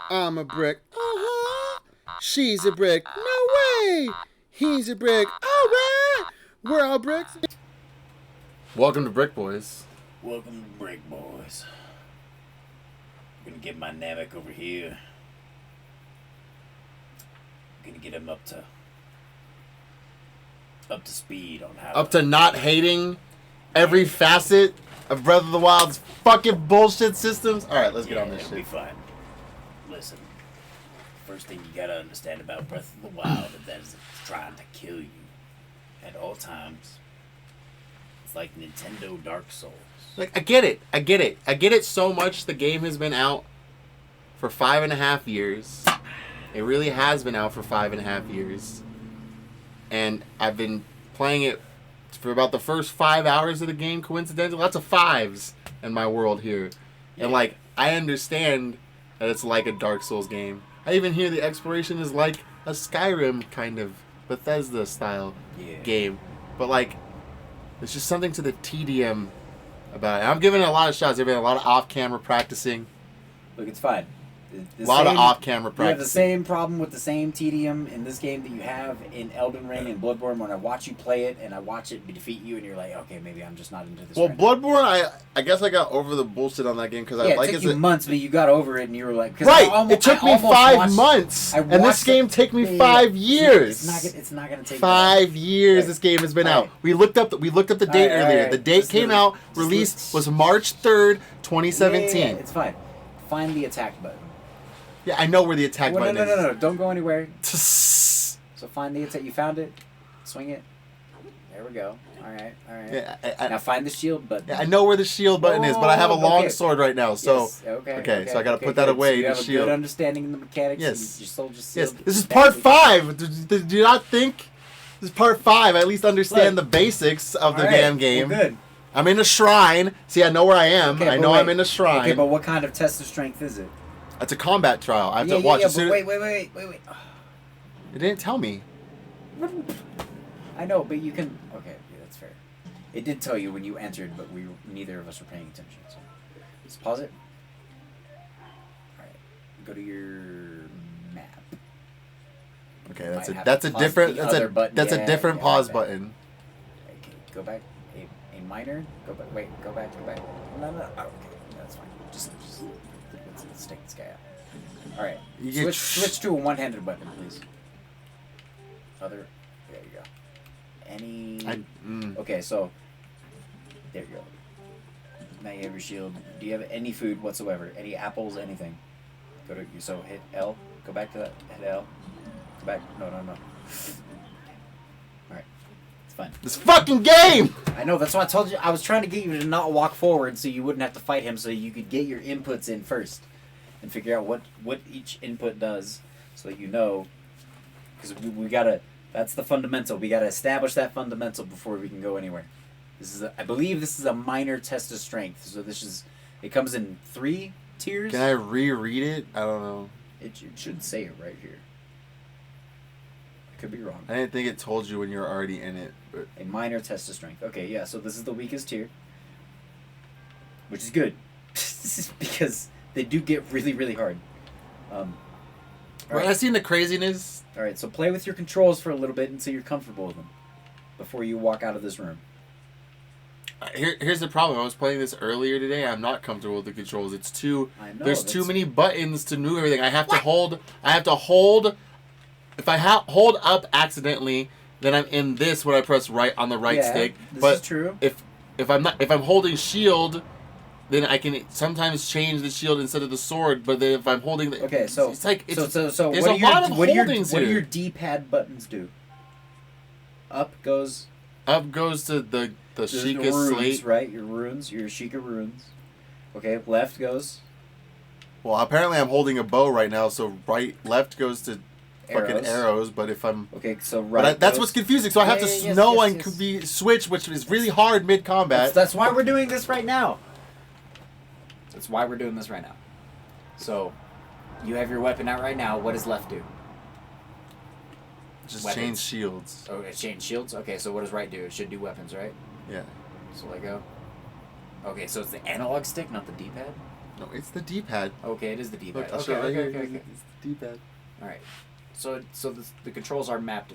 I'm a brick. Uh-huh. She's a brick. No way. He's a brick. All right. We're all bricks. Welcome to Brick Boys. Welcome to Brick Boys. I'm gonna get my Namek over here. I'm gonna get him up to speed on how Up to not hating every facet of Breath of the Wild's fucking bullshit systems. All right, let's get on this it'll shit. be fine. Listen, first thing you gotta understand about Breath of the Wild is that it's trying to kill you at all times. It's like Nintendo Dark Souls. Like, I get it so much. The game has been out for 5.5 years. It really has been out for 5.5 years. And I've been playing it for about the first 5 hours of the game, coincidentally. Lots of fives in my world here. Yeah. And, like, I understand that it's like a Dark Souls game. I even hear the exploration is like a Skyrim kind of Bethesda-style game. But, like, there's just something to the TDM about it. I'm giving it a lot of shots. There's been a lot of off-camera practicing. Look, it's fine. A lot of off-camera practicing. You have the same problem with the same tedium in this game that you have in Elden Ring and Bloodborne. When I watch you play it and I watch it defeat you, and you're like, okay, maybe I'm just not into this. Well, right Bloodborne, I guess I got over the bullshit on that game because I like it. Took you months, but you got over it, and you were like, right. It took me 5 months, and this game took me 5 years. It's not gonna take 5 years. Right. This game has been out. We looked up the date earlier. Right. The date came out. Released was March 3rd, 2017. Yeah, it's fine. Find the attack button. Yeah, I know where the attack button is. No. Don't go anywhere. So find the attack. You found it. Swing it. There we go. All right. Yeah, now find the shield button. Yeah, I know where the shield button is, but I have a long sword right now, so... Yes. Okay, so I gotta put that away. So you have shield. A good understanding in the mechanics. Yes. Your soul just yes. This is part 5. Do you not think... This is part 5. I at least understand the basics of the damn game. Well, good. I'm in a shrine. See, I know where I am. I know I'm in a shrine. Okay, but what kind of test of strength is it? It's a combat trial. I have to watch it. Wait. It didn't tell me. I know, but you can... Okay, yeah, that's fair. It did tell you when you entered, but neither of us were paying attention. So let's pause it. Alright. Go to your map. Okay, that's a different pause button. Okay, go back. A minor. Go back. Wait. Go back. No. Oh, okay, that's fine. Just let's take this guy out. All right. Switch to a one-handed weapon, please. Other. There you go. Okay, so there you go. Now you have your shield. Do you have any food whatsoever? Any apples? Anything? So hit L. Go back to that. Hit L. Go back. No. Alright. It's fine. This fucking game! I know, that's why I told you. I was trying to get you to not walk forward so you wouldn't have to fight him, so you could get your inputs in first and figure out what each input does so that you know. Because we gotta... That's the fundamental. We gotta establish that fundamental before we can go anywhere. I believe this is a minor test of strength. So it comes in 3 tiers. Can I reread it? I don't know. It should say it right here. I could be wrong. I didn't think it told you when you were already in it. But... A minor test of strength. Okay, yeah, so this is the weakest tier. Which is good. Because they do get really, really hard. Right. I've seen the craziness. Alright, so play with your controls for a little bit until you're comfortable with them. Before you walk out of this room. Here's the problem. I was playing this earlier today. I'm not comfortable with the controls. It's too... I know, there's too many buttons to move everything. I have to hold... If I hold up accidentally, then I'm in this when I press right on the right stick. This is true. If I'm holding shield, then I can sometimes change the shield instead of the sword. But then if I'm holding the so what do your D-pad buttons do? Up goes to the Sheikah runes, slate, right? Your runes, your Sheikah runes. Okay, left goes. Well, apparently I'm holding a bow right now, so left goes to fucking arrows. But if I'm so right. That's what's confusing. So I have to know and be switch, which is really hard mid combat. That's why we're doing this right now. So, you have your weapon out right now. What does left do? Just change shields. Oh, it changed shields? Okay, so what does right do? It should do weapons, right? Yeah. So let go. Okay, so it's the analog stick, not the D-pad? No, it's the D-pad. Okay, it is the D-pad. Look, Okay. It's the D-pad. All right. So the controls are mapped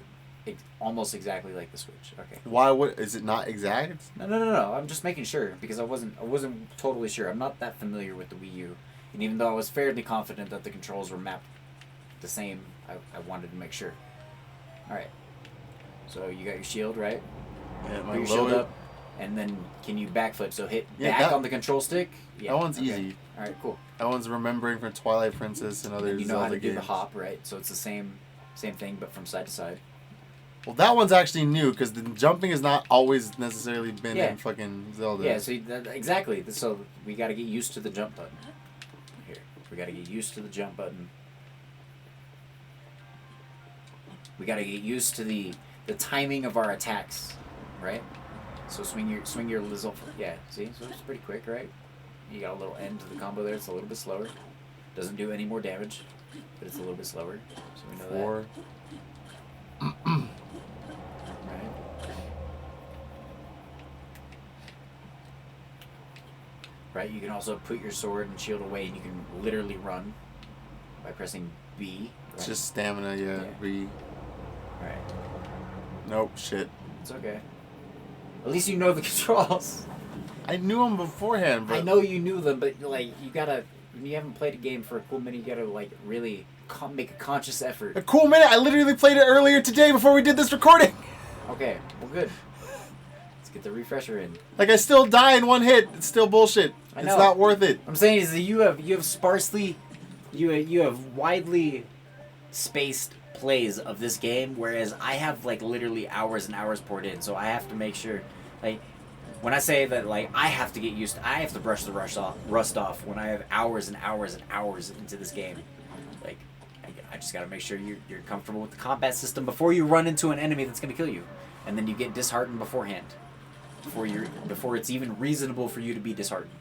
almost exactly like the Switch. Okay. Why would is it not exact? No. I'm just making sure because I wasn't totally sure. I'm not that familiar with the Wii U, and even though I was fairly confident that the controls were mapped the same, I wanted to make sure. All right. So you got your shield, right? Yeah, Put your shield up, and then can you backflip? So hit back on the control stick. Yeah. That one's easy. All right, cool. That one's remembering from Twilight Princess and other And you know Zelda how to do games. the hop, right? So it's the same thing, but from side to side. Well, that one's actually new because the jumping has not always necessarily been in fucking Zelda. Yeah, so exactly. So we got to get used to the jump button. Here, we got to get used to the jump button. We got to get used to the timing of our attacks, right? So swing your Lizzle. Yeah, see, so it's pretty quick, right? You got a little end to the combo there. It's a little bit slower. Doesn't do any more damage, but it's a little bit slower. So we know 4. that. Right, you can also put your sword and shield away, and you can literally run by pressing B. Right? It's just stamina, yeah. B. Right. Nope, shit. It's okay. At least you know the controls. I knew them beforehand, but... I know you knew them, but, like, you gotta... When you haven't played a game for a cool minute, you gotta, like, really make a conscious effort. A cool minute? I literally played it earlier today before we did this recording! Okay, well, good. Let's get the refresher in. Like, I still die in one hit. It's still bullshit. I know. It's not worth it. I'm saying is that you have sparsely... You have widely spaced plays of this game, whereas I have, like, literally hours and hours poured in, so I have to make sure, like, when I say that, like, I have to brush the rust off when I have hours and hours and hours into this game. Like, I just gotta make sure you're comfortable with the combat system before you run into an enemy that's gonna kill you, and then you get disheartened beforehand, before it's even reasonable for you to be disheartened.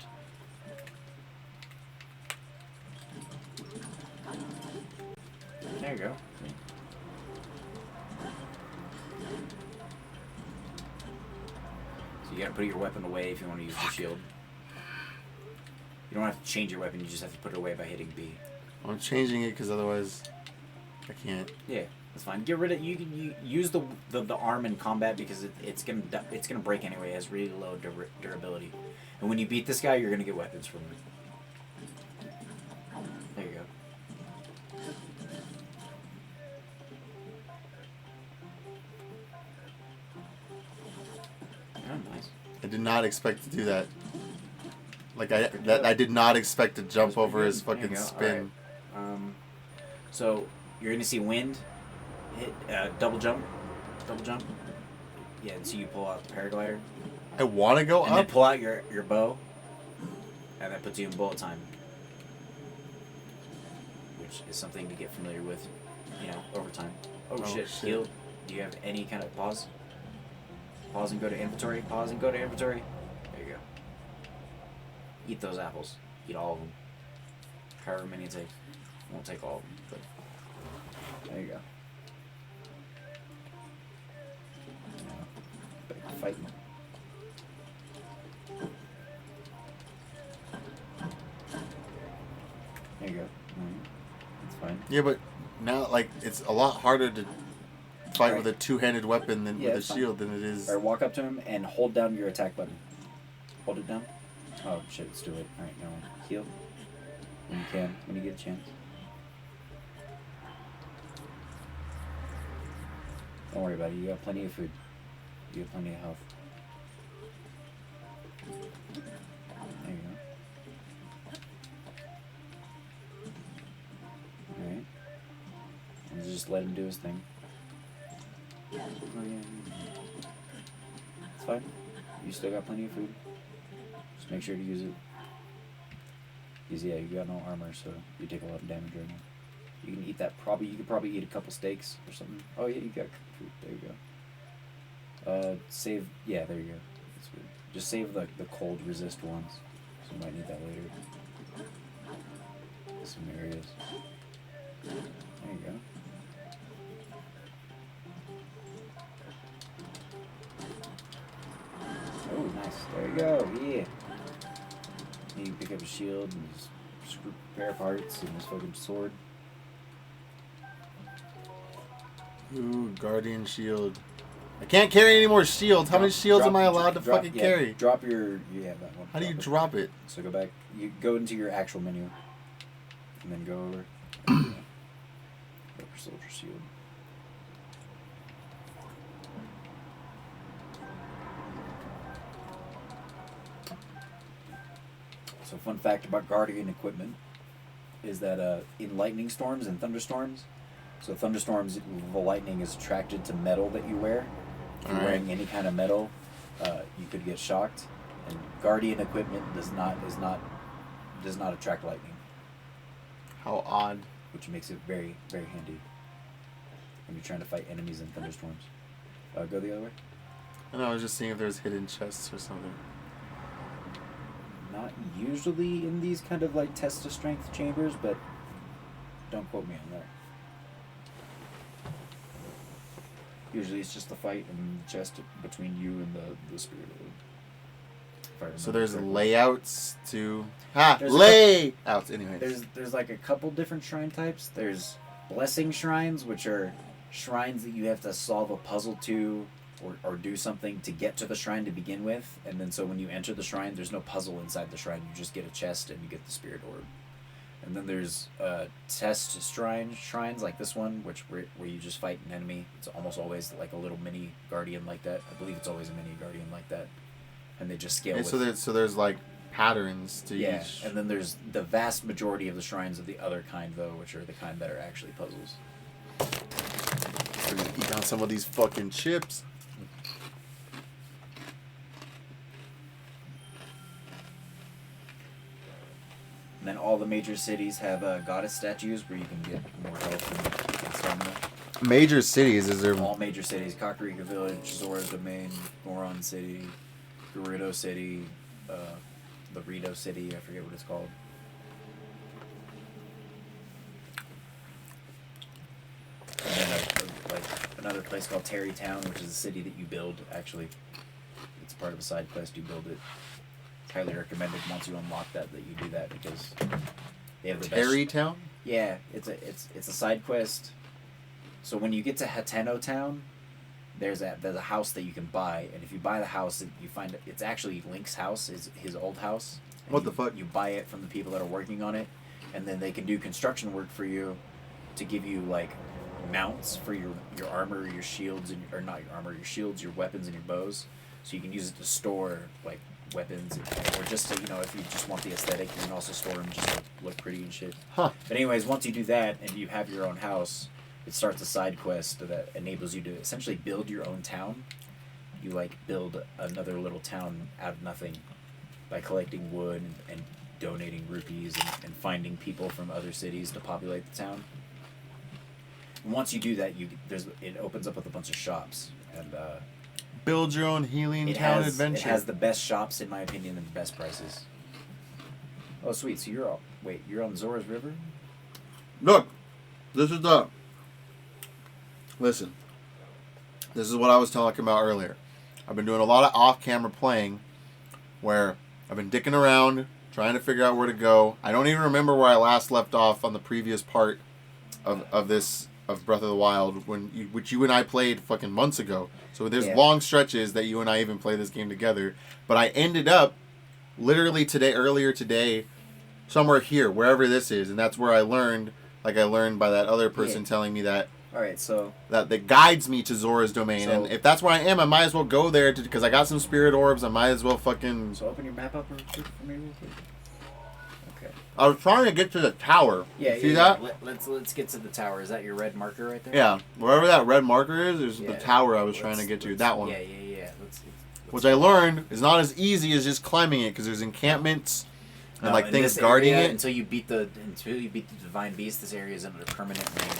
There you go. So you gotta put your weapon away if you want to use the shield. You don't have to change your weapon, you just have to put it away by hitting B. I'm changing it because otherwise I can't. Yeah, that's fine. Get rid of you use the arm in combat because it's gonna break anyway. It has really low durability. And when you beat this guy, you're gonna get weapons from him. There you go. Oh, nice. I did not expect to do that. Like I did not expect to jump over his fucking spin. Right. So you're gonna see wind, hit double jump. Yeah, and so you pull out the paraglider. I want to go and up. Then pull out your bow, and that puts you in bullet time, which is something to get familiar with, over time. Oh shit! Heal. Do you have any kind of pause? Pause and go to inventory. Pause and go to inventory. There you go. Eat those apples. Eat all of them. However many it takes. Won't take all of them, but there you go. Fight them. There you go. That's fine. Yeah, but now it's a lot harder to fight with a two-handed weapon than with a shield than it is. Alright, walk up to him and hold down your attack button. Hold it down. Oh shit, it's too late. Alright, now heal. When you can, when you get a chance. Don't worry about it, you got plenty of food. You have plenty of health. There you go. Alright. And just let him do his thing. Oh, yeah. It's fine. You still got plenty of food. Just make sure to use it. Because yeah, you got no armor, so you take a lot of damage right now. You can eat that. You could probably eat a couple steaks or something. Oh yeah, you got food. There you go. Save. Yeah, there you go. That's good. Just save the cold resist ones. So you might need that later. Some areas. There you go. Oh, nice. There you go. Yeah. You can pick up a shield and just pair of hearts and his fucking sword. Ooh, Guardian Shield. I can't carry any more shields. How many shields am I allowed to fucking carry? Drop your... Yeah, that one. How do you drop it? So go back. You go into your actual menu. And then go over. Upper Soldier Shield. So fun fact about Guardian equipment is that in lightning storms and thunderstorms, so thunderstorms, the lightning is attracted to metal that you wear. If you're wearing any kind of metal, you could get shocked. And Guardian equipment does not attract lightning. How odd. Which makes it very, very handy when you're trying to fight enemies in thunderstorms. Go the other way. And I was just seeing if there's hidden chests or something. Not usually in these kind of like test of strength chambers, but don't quote me on that. Usually it's just a fight in the chest between you and the spirit orb. So there's layouts to... layouts! Anyways. There's like a couple different shrine types. There's blessing shrines, which are shrines that you have to solve a puzzle to or do something to get to the shrine to begin with. And then so when you enter the shrine, there's no puzzle inside the shrine. You just get a chest and you get the spirit orb. And then there's test shrines like this one, where you just fight an enemy. It's almost always like a little mini guardian like that. I believe it's always a mini guardian like that. And they just scale. And so there's like patterns to each. Yeah, and then there's the vast majority of the shrines of the other kind though, which are the kind that are actually puzzles. We're gonna eat on some of these fucking chips. And then all the major cities have goddess statues where you can get more health and stamina. Major cities, is there... All major cities. Kakarika Village, Zora's Domain, Goron City, Gerudo City, the Rito City, I forget what it's called. And then another place called Terrytown, which is a city that you build, actually. It's part of a side quest, you build it. Highly recommended once you unlock that you do that because they have the Terrytown? Yeah, it's a side quest. So when you get to Hateno Town, there's a house that you can buy, and if you buy the house, you find it's actually Link's house, is his old house. What the fuck? You buy it from the people that are working on it, and then they can do construction work for you to give you like mounts for your armor, your shields, or not your armor, your shields, your weapons, and your bows. So you can use it to store like weapons, or just to, if you just want the aesthetic, you can also store them just to look pretty and shit. Huh. But anyways, once you do that and you have your own house, it starts a side quest that enables you to essentially build your own town. You like build another little town out of nothing by collecting wood and donating rupees and finding people from other cities to populate the town. And once you do that, it opens up with a bunch of shops and build your own healing town adventure. It has the best shops, in my opinion, and the best prices. Oh, sweet. So you're on Zora's River? Look, listen, this is what I was talking about earlier. I've been doing a lot of off-camera playing where I've been dicking around, trying to figure out where to go. I don't even remember where I last left off on the previous part of Breath of the Wild, which you and I played fucking months ago. So there's long stretches that you and I even play this game together. But I ended up literally earlier today, somewhere here, wherever this is, and that's where I learned by that other person telling me that. All right, so that guides me to Zora's Domain, and if that's where I am, I might as well go there because I got some spirit orbs. I might as well fucking. So open your map up real quick for me, real quick. Okay. I was trying to get to the tower. Yeah, see that? Let's get to the tower. Is that your red marker right there? Yeah, wherever that red marker is the tower I was trying to get to. That one. Yeah. Which I learned is not as easy as just climbing it because there's encampments and things guarding it. Until you beat the divine beast, this area is under permanent rain.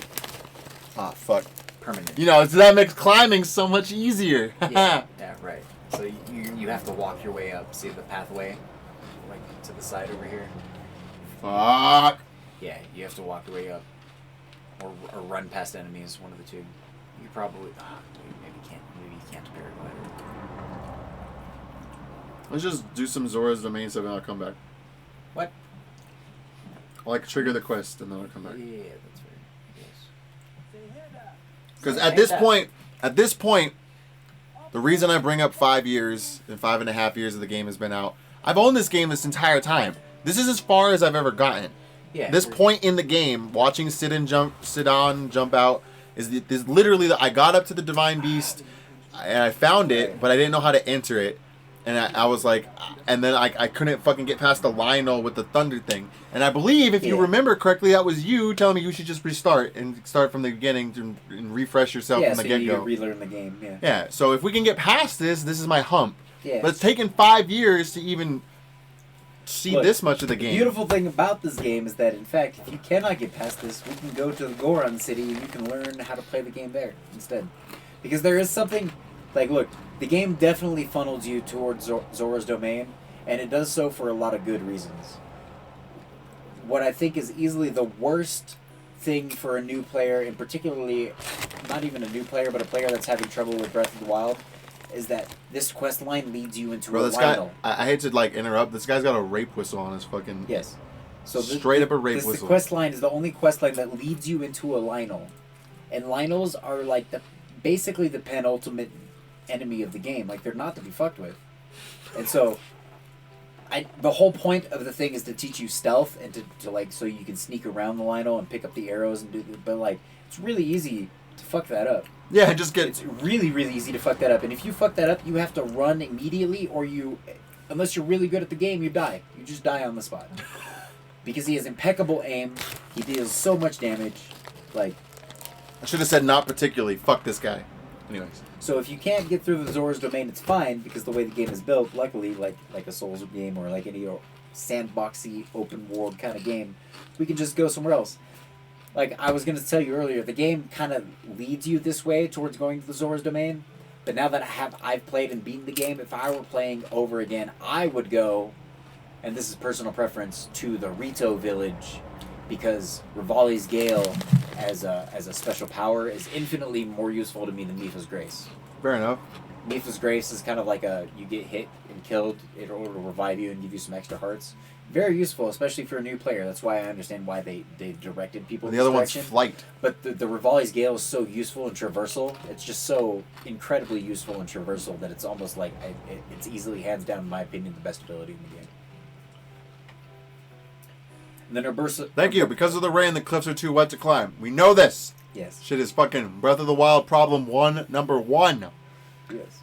Ah, fuck. Permanent. So that makes climbing so much easier. yeah, right. So you have to walk your way up. See the pathway, like to the side over here. Fuck. Yeah, you have to walk your way up, or run past enemies. One of the two. You probably maybe you can't paraglider. Let's just do some Zora's Domain stuff and I'll come back. What? I'll like trigger the quest and then I'll come back. Yeah, that's fair. Yes. Because at this point, the reason I bring up 5 years and 5.5 years of the game has been out, I've owned this game this entire time. This is as far as I've ever gotten. Yeah. This point in the game, watching sit on, jump out, is literally I got up to the Divine Beast and I found it, but I didn't know how to enter it. And I was like, and then I couldn't fucking get past the Lionel with the thunder thing. And I believe, if you remember correctly, that was you telling me you should just restart and start from the beginning and refresh yourself from the get-go. Yeah, so you relearn the game, yeah. Yeah, so if we can get past this is my hump. Yeah. But it's taken 5 years to even see this much of the game. The beautiful thing about this game is that, in fact, if you cannot get past this, we can go to the Goron City and you can learn how to play the game there instead. Because there is something, like, look, the game definitely funnels you towards Zora's Domain, and it does so for a lot of good reasons. What I think is easily the worst thing for a new player, and particularly not even a new player, but a player that's having trouble with Breath of the Wild, is that this quest line leads you into a Lionel. I hate to interrupt. This guy's got a rape whistle on his fucking... Yes. So straight up a rape whistle. The quest line is the only quest line that leads you into a Lionel. And Lionels are like basically the penultimate enemy of the game. Like, they're not to be fucked with. And so the whole point of the thing is to teach you stealth and to like, so you can sneak around the Lionel and pick up the arrows and but like, it's really easy to fuck that up. Yeah, it's really, really easy to fuck that up. And if you fuck that up, you have to run immediately, or unless you're really good at the game, you die. You just die on the spot. Because he has impeccable aim. He deals so much damage. Like, I should have said not particularly. Fuck this guy. Anyways. So if you can't get through the Zora's Domain, it's fine, because the way the game is built, luckily, like a Souls game or like any sandboxy, open world kind of game, we can just go somewhere else. Like I was going to tell you earlier, the game kind of leads you this way towards going to the Zora's Domain, but now that I've played and beaten the game, if I were playing over again, I would go, and this is personal preference, to the Rito village, because Rivali's Gale as a special power is infinitely more useful to me than Mipha's Grace. Fair enough. Mipha's Grace is kind of like you get hit and killed in order to revive you and give you some extra hearts. Very useful, especially for a new player. That's why I understand why they directed people in this other direction. one's Flight. But the Rivali's Gale is so useful in traversal. It's just so incredibly useful in traversal that it's almost like it's easily, hands down, in my opinion, the best ability in the game. And then Urbosa... Thank you. Because of the rain, the cliffs are too wet to climb. We know this. Yes. Shit is fucking Breath of the Wild problem number one. Yes.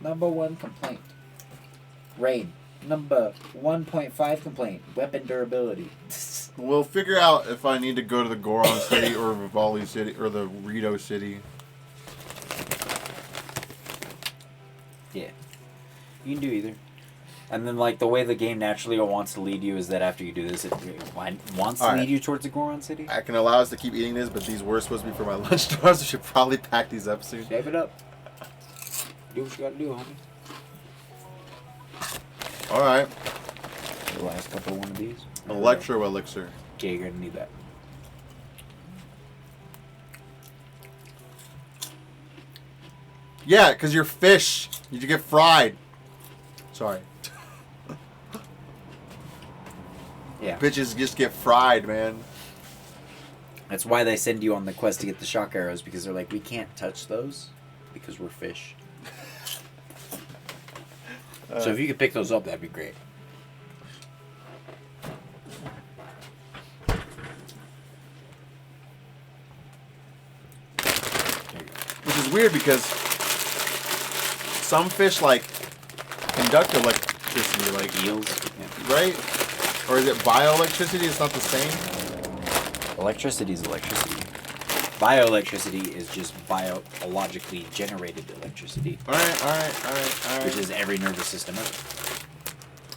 Number 1 complaint. Rain. Number 1.5 complaint. Weapon durability. We'll figure out if I need to go to the Goron City or Rivali City or the Rito City. Yeah. You can do either. And then, like, the way the game naturally wants to lead you is that after you do this, it wants to lead you towards the Goron City. I can allow us to keep eating this, but these were supposed to be for my lunch tomorrow, so I should probably pack these up soon. Save it up. Do what you gotta do, homie. Alright. The last couple of one of these. Electro Elixir. Okay, you're gonna need that. Yeah, because you're fish. You get fried. Sorry. Yeah. Bitches just get fried, man. That's why they send you on the quest to get the shock arrows, because they're like, we can't touch those because we're fish. So if you could pick those up, that'd be great. Which is weird because some fish conduct electricity, like eels, right? Or is it bioelectricity? It's not the same. Electricity is electricity. Bioelectricity is just biologically generated electricity. All right. Which is every nervous system ever.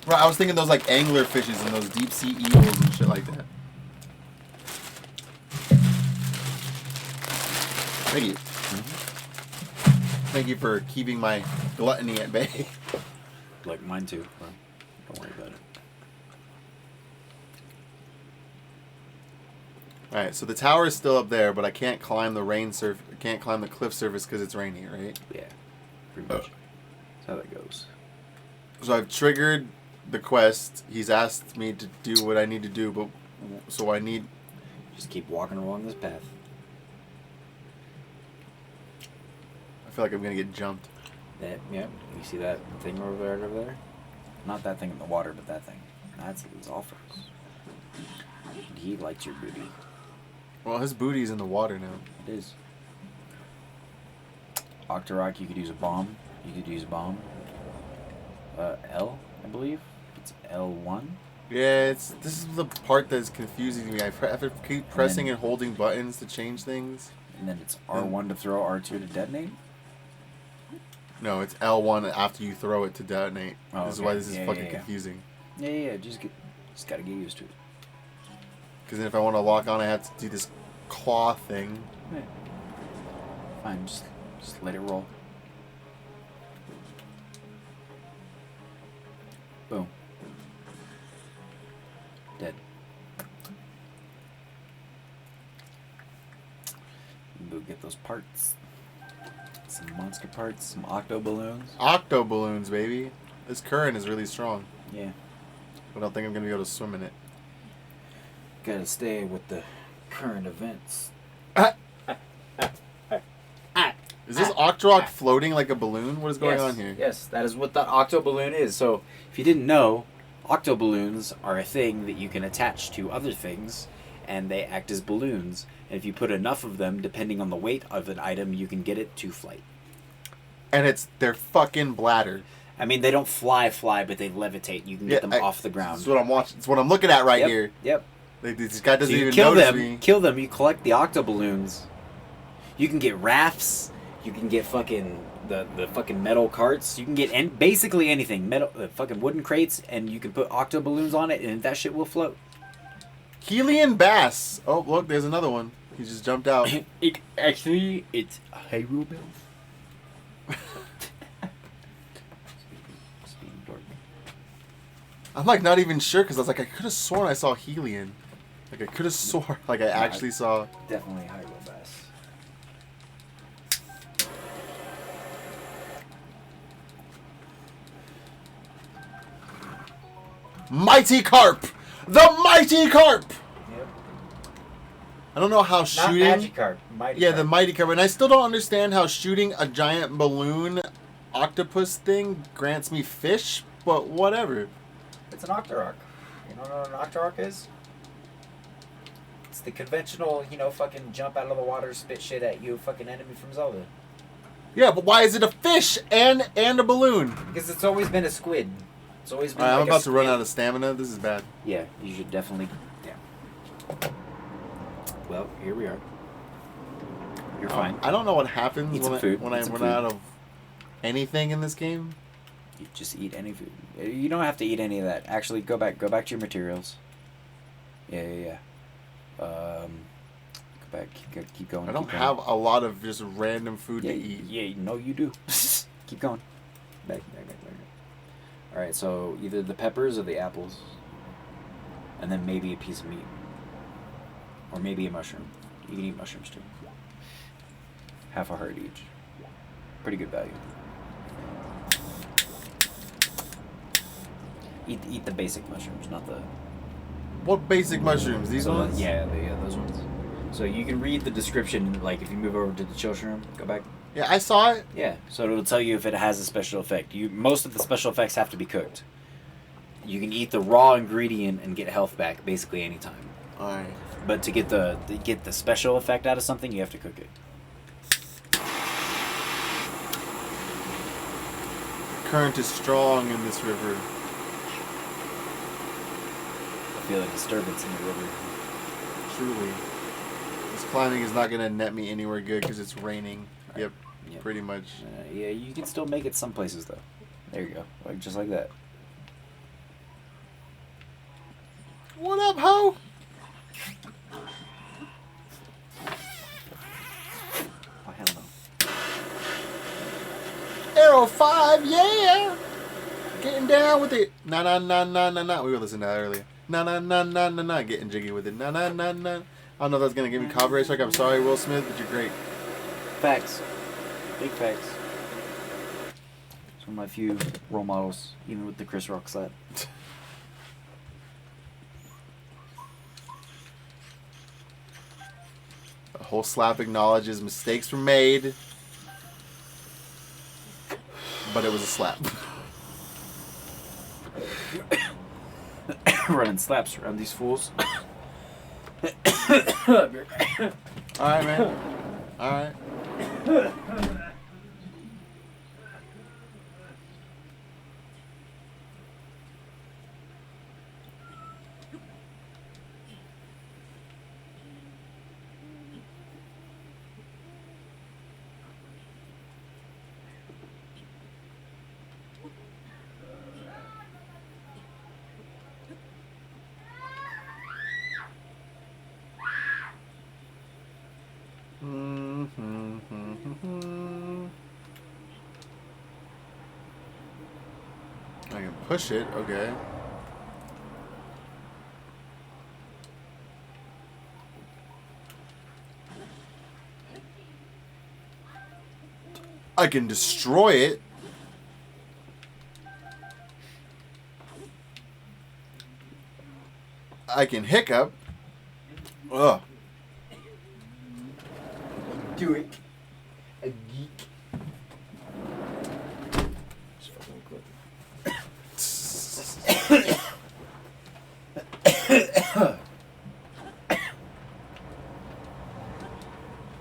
Right, I was thinking those angler fishes and those deep sea eels and shit like that. Thank you. Mm-hmm. Thank you for keeping my gluttony at bay. Like mine too. Well, don't worry about it. Alright, so the tower is still up there, but I can't climb the can't climb the cliff surface because it's raining, right? Yeah, pretty much. That's how that goes. So I've triggered the quest. He's asked me to do what I need to do, but So I need... Just keep walking along this path. I feel like I'm going to get jumped. Yep. You see that thing over there? Not that thing in the water, but that thing. That's Zolfos. He likes your booty. Well, his booty's in the water now. It is. Octorok, you could use a bomb. L, I believe. It's L1. Yeah, this is the part that's confusing me. I have to keep pressing and holding buttons to change things. And then it's R1 to throw, R2 to detonate? No, it's L1 after you throw it to detonate. Oh, this is why this is fucking confusing. Yeah. Just gotta get used to it. Because then if I want to lock on, I have to do this claw thing. Yeah. Fine, just let it roll. Boom. Dead. Go get those parts. Some monster parts, some octo balloons. Octo balloons, baby. This current is really strong. Yeah. I don't think I'm going to be able to swim in it. Gotta stay with the current events. Is this Octorok floating like a balloon? What is going on here? Yes, that is what the octo balloon is. So, if you didn't know, octo balloons are a thing that you can attach to other things, and they act as balloons. And if you put enough of them, depending on the weight of an item, you can get it to flight. And they're fucking bladder. I mean, they don't fly, but they levitate. You can get them off the ground. That's what I'm watching. That's what I'm looking at right here. Yep. This guy doesn't even kill notice them. me. Kill them. You collect the octo balloons. You can get rafts. You can get fucking the fucking metal carts. You can get basically anything. Metal, fucking wooden crates, and you can put octo balloons on it, and that shit will float. Helian bass. Oh, look, there's another one. He just jumped out. Actually, it's Hyrule Bells. I'm like not even sure because I was like I could have sworn I saw Helian. Like I could have sworn like I actually saw. Definitely Hyrule Bass. Mighty Carp! The Mighty Carp! Yep. I don't know how shooting... Not Magikarp. Mighty Carp. The Mighty Carp. And I still don't understand how shooting a giant balloon octopus thing grants me fish, but whatever. It's an Octorok. You don't know what an Octorok is? It's the conventional, fucking jump out of the water, spit shit at you, fucking enemy from Zelda. Yeah, but why is it a fish and a balloon? Because it's always been a squid. It's always been. Alright, I'm about to run out of stamina. This is bad. Yeah, you should definitely. Yeah. Well, here we are. You're fine. I don't know what happens when I run food. out of anything in this game. You just eat any food. You don't have to eat any of that. Actually, go back to your materials. Yeah. Go back. Keep going. I don't have a lot of just random food to eat. Yeah, no, you do. Keep going. Back. All right, so either the peppers or the apples, and then maybe a piece of meat, or maybe a mushroom. You can eat mushrooms too. Half a heart each. Pretty good value. Eat the basic mushrooms, not the... What basic mushrooms? These ones? Yeah, those ones. So you can read the description, like if you move over to the chill shroom, go back. Yeah, I saw it. Yeah, so it'll tell you if it has a special effect. Most of the special effects have to be cooked. You can eat the raw ingredient and get health back basically anytime. Alright. But to get the special effect out of something, you have to cook it. The current is strong in this river. I feel a disturbance in the river. Truly. This climbing is not going to net me anywhere good because it's raining. Yep. Pretty much. Yeah, you can still make it some places though. There you go, just like that. What up, ho? Oh hell no. Arrow 5, yeah! Getting down with it. Na. We were listening to that earlier. Na. Getting jiggy with it. Na. I don't know if that's going to give me copyright strike. I'm sorry, Will Smith, but you're great. Facts. Big facts. It's one of my few role models, even with the Chris Rock slap. whole slap acknowledges mistakes were made, but it was a slap. Running slaps around these fools. Alright, man. Alright. I can push it, okay. I can destroy it. I can hiccup. Ugh. Do it. A geek.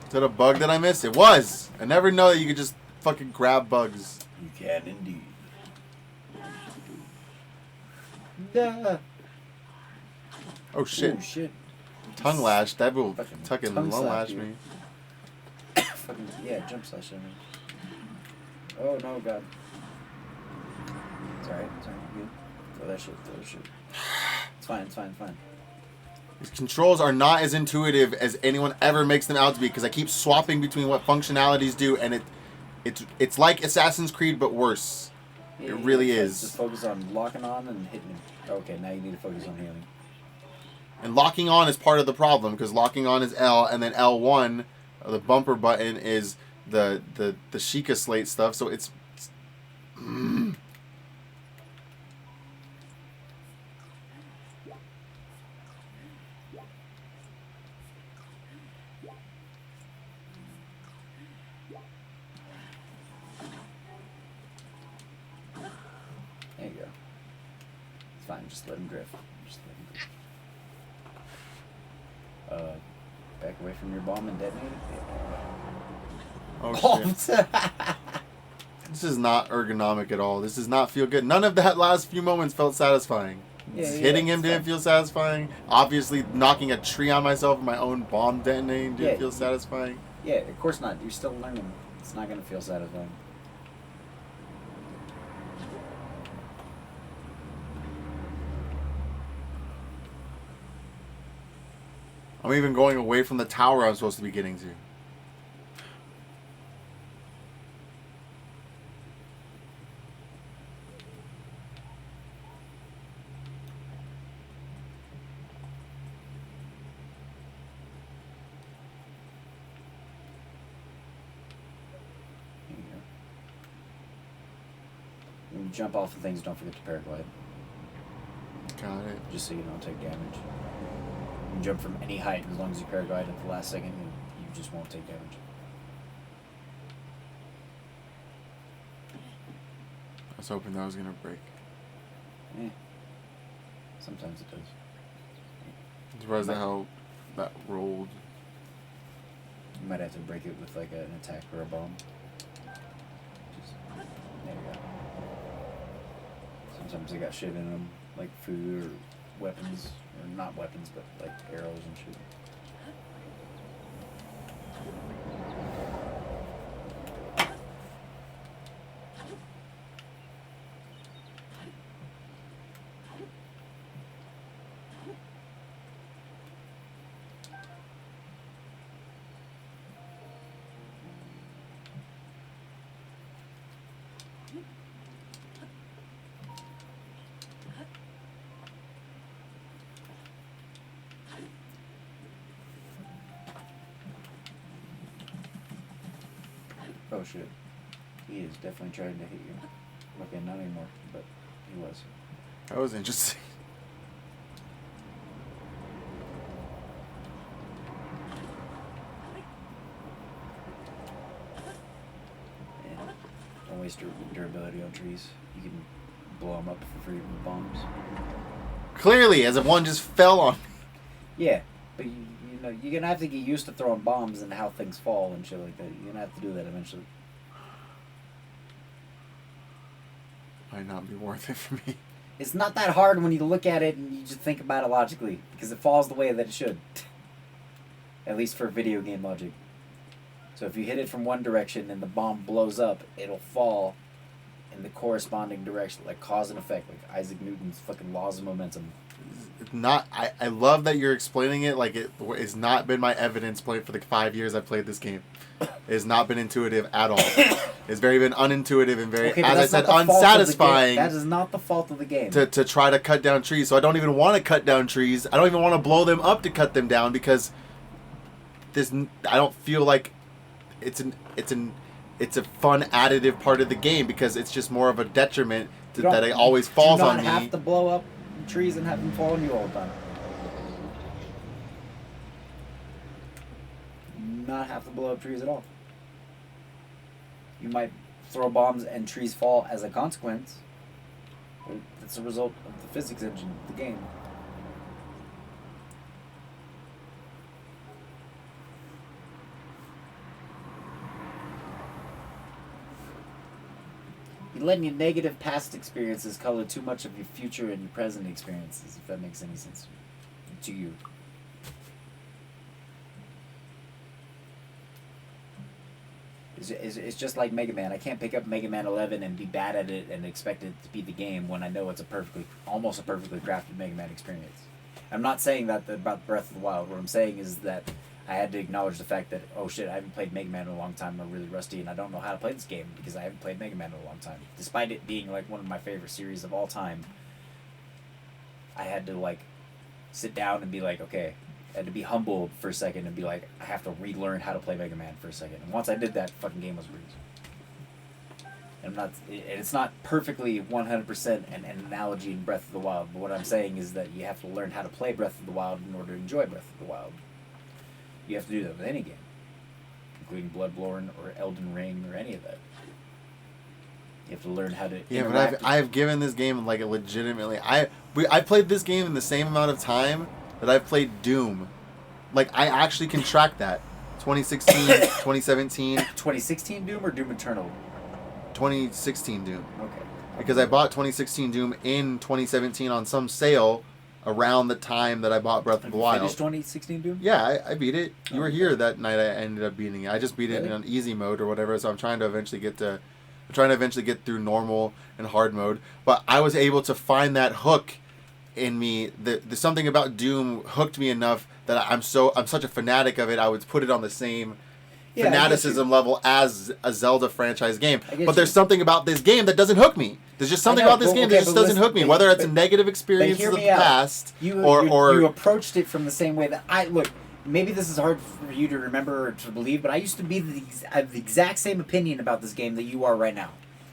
Is that a bug that I missed? It was. I never know that you could just fucking grab bugs. You can indeed. Yeah. Oh shit. Oh shit. Tongue lash. That will Fucking fucking tongue slap lash you. me. Fucking, yeah, jump slash at me. Oh no, God. It's alright, good. Throw that shit. It's fine. These controls are not as intuitive as anyone ever makes them out to be because I keep swapping between what functionalities do, and it's like Assassin's Creed but worse. Yeah, it really is. Just focus on locking on and hitting him. Okay, now you need to focus on healing. And locking on is part of the problem because locking on is L, and then L1, the bumper button, is the Sheikah Slate stuff. So it's There you go. It's fine, just let him drift. Back away from your bomb and detonate it. oh shit. This is not ergonomic at all. This does not feel good. None of that last few moments felt satisfying. Hitting him didn't feel satisfying. Obviously, knocking a tree on myself with my own bomb detonating didn't feel satisfying. Yeah, of course not. You're still learning. It's not going to feel satisfying. I'm even going away from the tower I'm supposed to be getting to. There you go. When you jump off of things, don't forget to paraglide. Got it. Just so you don't take damage. You can jump from any height as long as you paraglide at the last second, you just won't take damage. I was hoping that was gonna break. Eh. Sometimes it does. I'm surprised at how that rolled. You might have to break it with like an attack or a bomb. There you go. Sometimes they got shit in them, like food or weapons, or not weapons, but like arrows and shit. Oh shit. He is definitely trying to hit you. Okay, not anymore, but he was. That was interesting. waste durability on trees. You can blow them up for free with bombs. Clearly, as if one just fell on me. Yeah, but you know, you're gonna have to get used to throwing bombs and how things fall and shit like that. You're gonna have to do that eventually. Might not be worth it for me. It's not that hard when you look at it and you just think about it logically, because it falls the way that it should. At least for video game logic. So if you hit it from one direction and the bomb blows up, it'll fall in the corresponding direction, like cause and effect, like Isaac Newton's fucking laws of momentum. It's not. I love that you're explaining it like it's not been my evidence point for the 5 years I've played this game. It has not been intuitive at all. It's very been unintuitive and very, as I said, unsatisfying. That is not the fault of the game. To try to cut down trees. So I don't even want to cut down trees. I don't even want to blow them up to cut them down because I don't feel like it's a fun additive part of the game because it's just more of a detriment that it always falls on me. You don't have to blow up trees and have them fall on you all the time. Not have to blow up trees at all. You might throw bombs and trees fall as a consequence. But that's a result of the physics engine of the game. You're letting your negative past experiences color too much of your future and your present experiences, if that makes any sense to you. It's just like Mega Man. I can't pick up Mega Man 11 and be bad at it and expect it to be the game when I know it's almost a perfectly crafted Mega Man experience. I'm not saying that about Breath of the Wild. What I'm saying is that I had to acknowledge the fact that, oh shit, I haven't played Mega Man in a long time, I'm really rusty, and I don't know how to play this game because I haven't played Mega Man in a long time. Despite it being like one of my favorite series of all time, I had to like sit down and be like, okay, I had to be humbled for a second and be like, I have to relearn how to play Mega Man for a second. And once I did that, fucking game was a breeze. And it's not perfectly 100% an analogy in Breath of the Wild, but what I'm saying is that you have to learn how to play Breath of the Wild in order to enjoy Breath of the Wild. You have to do that with any game, including Bloodborne or Elden Ring or any of that. You have to learn how to. Yeah, but I've given this game like a legitimately. I played this game in the same amount of time that I've played Doom. Like I actually can track that. 2016, 2017. 2016 Doom or Doom Eternal? 2016 Doom. Okay. Because I bought 2016 Doom in 2017 on some sale around the time that I bought Breath of the Wild. Finished 2016 Doom? Yeah, I beat it. You were here that night. I ended up beating it. I just beat it in easy mode or whatever. So I'm trying to eventually get through normal and hard mode. But I was able to find that hook in me. The something about Doom hooked me enough that I'm such a fanatic of it. I would put it on the same fanaticism level as a Zelda franchise game. But there's something about this game that doesn't hook me. There's just something about this game that just doesn't hook me. Whether it's a negative experience of the past or you approached it from the same way that I look. Maybe this is hard for you to remember or to believe, but I used to be the exact same opinion about this game that you are right now.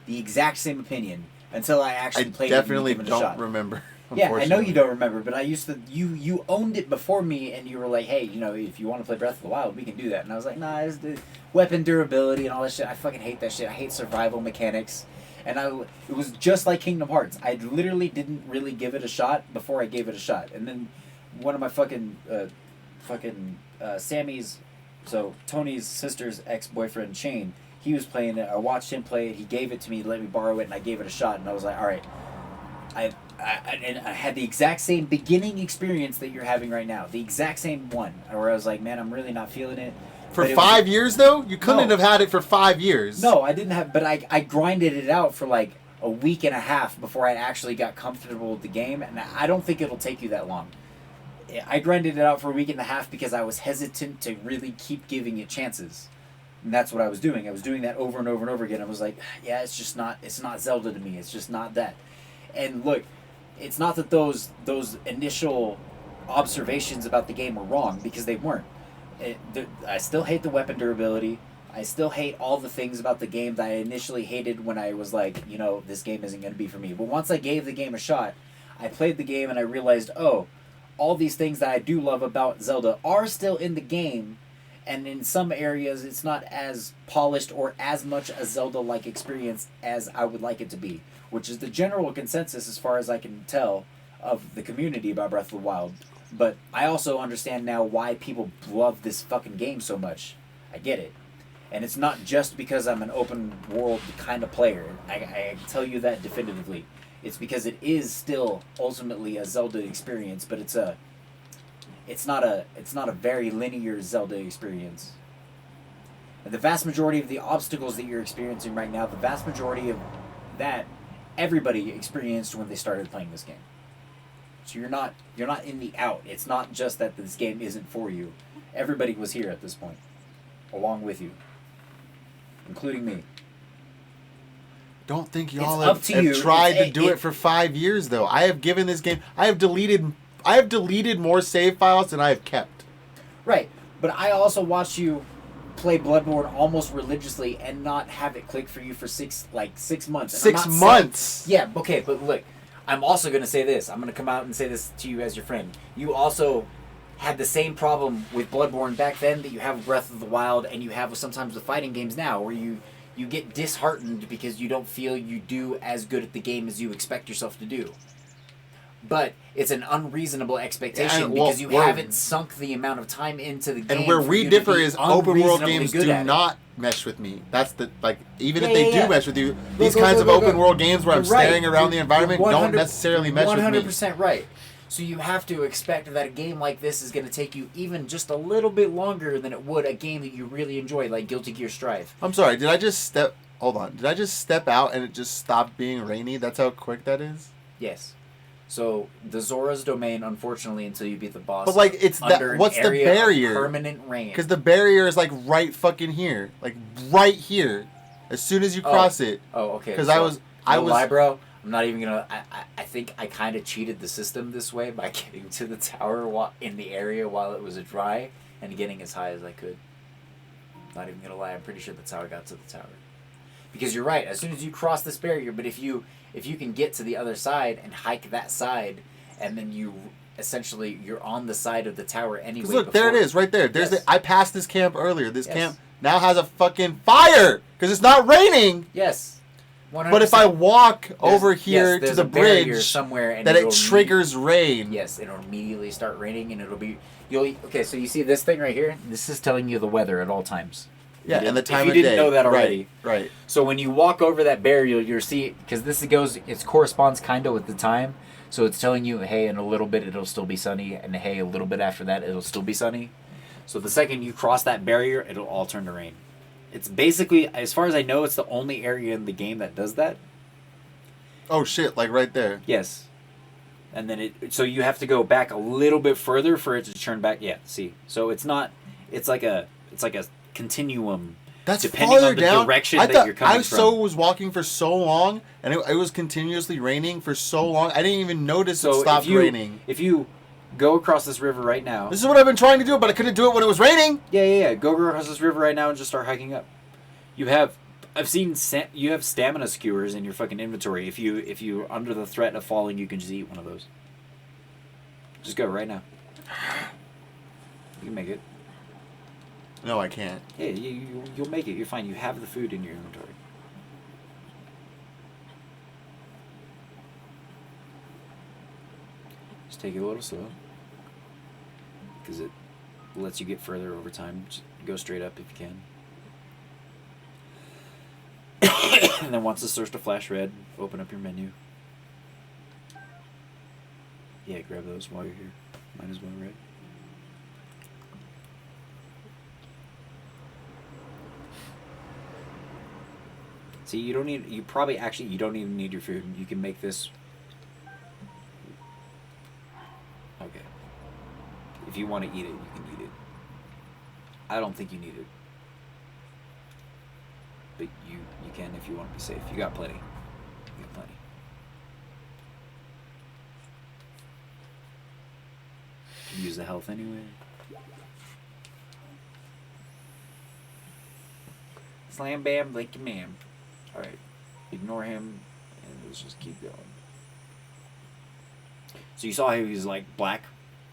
The exact same opinion until I actually played it. I definitely don't remember. Yeah, I know you don't remember, but I used to. You owned it before me, and you were like, "Hey, if you want to play Breath of the Wild, we can do that." And I was like, "Nah, it's the weapon durability and all that shit. I fucking hate that shit. I hate survival mechanics." And it was just like Kingdom Hearts. I literally didn't really give it a shot before I gave it a shot, and then one of my Sammy's, so Tony's sister's ex-boyfriend Shane, he was playing it. I watched him play it. He gave it to me, let me borrow it, and I gave it a shot. And I was like, all right, I had the exact same beginning experience that you're having right now, the exact same one, where I was like, man, I'm really not feeling it. For 5 years though, you couldn't have had it for 5 years. No, I didn't have, but I grinded it out for like a week and a half before I actually got comfortable with the game, and I don't think it'll take you that long. I grinded it out for a week and a half because I was hesitant to really keep giving it chances. And that's what I was doing. I was doing that over and over and over again. I was like, yeah, it's not Zelda to me. It's just not that. And look, it's not that those initial observations about the game were wrong, because they weren't. I still hate the weapon durability. I still hate all the things about the game that I initially hated when I was like, this game isn't going to be for me. But once I gave the game a shot, I played the game and I realized, all these things that I do love about Zelda are still in the game, And in some areas, it's not as polished or as much a Zelda-like experience as I would like it to be, which is the general consensus, as far as I can tell, of the community about Breath of the Wild. But I also understand now why people love this fucking game so much. I get it. And it's not just because I'm an open world kind of player. I tell you that definitively. It's because it is still ultimately a Zelda experience, but it's not a very linear Zelda experience. And the vast majority of the obstacles that you're experiencing right now, the vast majority of that everybody experienced when they started playing this game. So you're not in the out. It's not just that this game isn't for you. Everybody was here at this point, along with you, including me. Don't think y'all have tried to do it for 5 years though. I have given this game. I have deleted more save files than I have kept. Right, but I also watched you play Bloodborne almost religiously and not have it click for you for 6 months. 6 months. Yeah, okay, but look, I'm also going to say this. I'm going to come out and say this to you as your friend. You also had the same problem with Bloodborne back then that you have with Breath of the Wild, and you have sometimes with fighting games now, where you get disheartened because you don't feel you do as good at the game as you expect yourself to do. But it's an unreasonable expectation because you haven't sunk the amount of time into the game. And where we differ is open world games do not mesh with me. That's the even if they do mesh with you, these kinds of open world games where I'm staring around the environment don't necessarily mesh with me. 100% right. So you have to expect that a game like this is going to take you even just a little bit longer than it would a game that you really enjoy, like Guilty Gear Strive. I'm sorry, did I just step out and it just stopped being rainy? That's how quick that is? Yes. So the Zora's Domain, unfortunately, until you beat the boss, but it's that. What's the barrier? Permanent rain. Because the barrier is right fucking here, right here. As soon as you cross it. Oh, okay. Because I was. Lie, bro. I'm not even gonna. I think I kind of cheated the system this way by getting to the tower in the area while it was dry and getting as high as I could. Not even gonna lie. I'm pretty sure that's how I got to the tower. Because you're right. As soon as you cross this barrier, but if you can get to the other side and hike that side, and then you're on the side of the tower anyway. Look, there it is, right there. I passed this camp earlier. This camp now has a fucking fire because it's not raining. Yes. 100%. But if I walk over here to the bridge somewhere, and that it triggers rain. Yes, it'll immediately start raining, and it'll be okay. So you see this thing right here? This is telling you the weather at all times. Yeah, and the time of day. If you didn't know that already. Right. So when you walk over that barrier, you'll see, because it corresponds kind of with the time. So it's telling you, hey, in a little bit it'll still be sunny, and hey, a little bit after that it'll still be sunny. So the second you cross that barrier, it'll all turn to rain. It's basically, as far as I know, it's the only area in the game that does that. Oh shit, right there. Yes. And then so you have to go back a little bit further for it to turn back. Yeah, see. So it's like a continuum. That's depending on the direction that you're coming from. I was walking for so long, and it was continuously raining for so long. I didn't even notice it stopped raining. If you go across this river right now. This is what I've been trying to do, but I couldn't do it when it was raining. Yeah. Go across this river right now and just start hiking up. I've seen you have stamina skewers in your fucking inventory. If you're under the threat of falling, you can just eat one of those. Just go right now. You can make it. No, I can't. Yeah, you'll make it. You're fine. You have the food in your inventory. Just take it a little slow. Because it lets you get further over time. Just go straight up if you can. And then once it starts to flash red, open up your menu. Yeah, grab those while you're here. Might as well red. See, you don't even need your food. You can make this. Okay. If you want to eat it, you can eat it. I don't think you need it. But you can if you want to be safe. You got plenty. Use the health anyway. Slam bam, blinky ma'am. Alright. Ignore him and let's just keep going. So you saw how he was black?